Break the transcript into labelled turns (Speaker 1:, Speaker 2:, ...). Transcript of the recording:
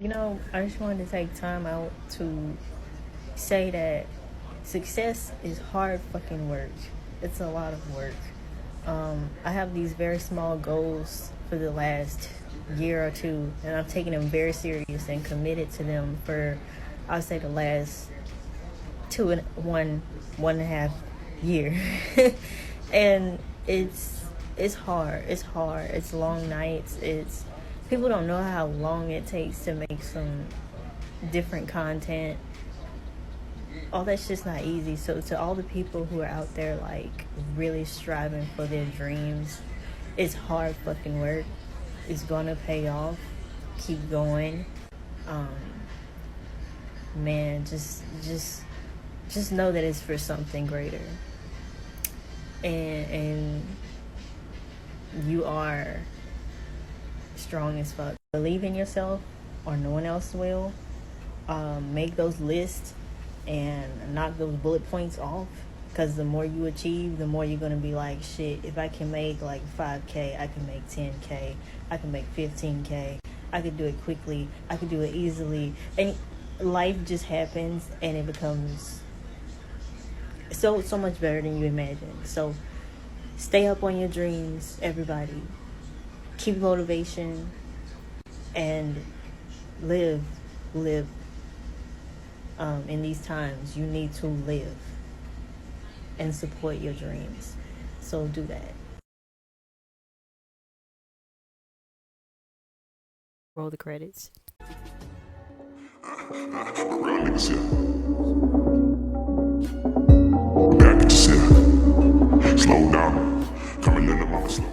Speaker 1: I just wanted to take time out to say that success is hard fucking work. It's a lot of work. I have these very small goals for the last year or two, and I've taken them very serious and committed to them for, I'll say, the last one and a half year. And it's hard. It's hard. It's long nights. It's People don't know how long it takes to make some different content. All that's just not easy. So to all the people who are out there like really striving for their dreams, it's hard fucking work. It's gonna pay off. Keep going. Um, Man, just know that it's for something greater. And you are strong as fuck. Believe in yourself, or no one else will. Make those lists and knock those bullet points off, because the more you achieve, the more you're going to be like, shit, if I can make like 5K, I can make 10K, I can make 15K, I could do it quickly, I could do it easily. And life just happens, and it becomes so much better than you imagine. So stay up on your dreams, everybody. Keep motivation and live. In these times, you need to live and support your dreams. So do that. Roll the credits.
Speaker 2: Real niggas here. Back to sit. Slow down. Come a little more slow.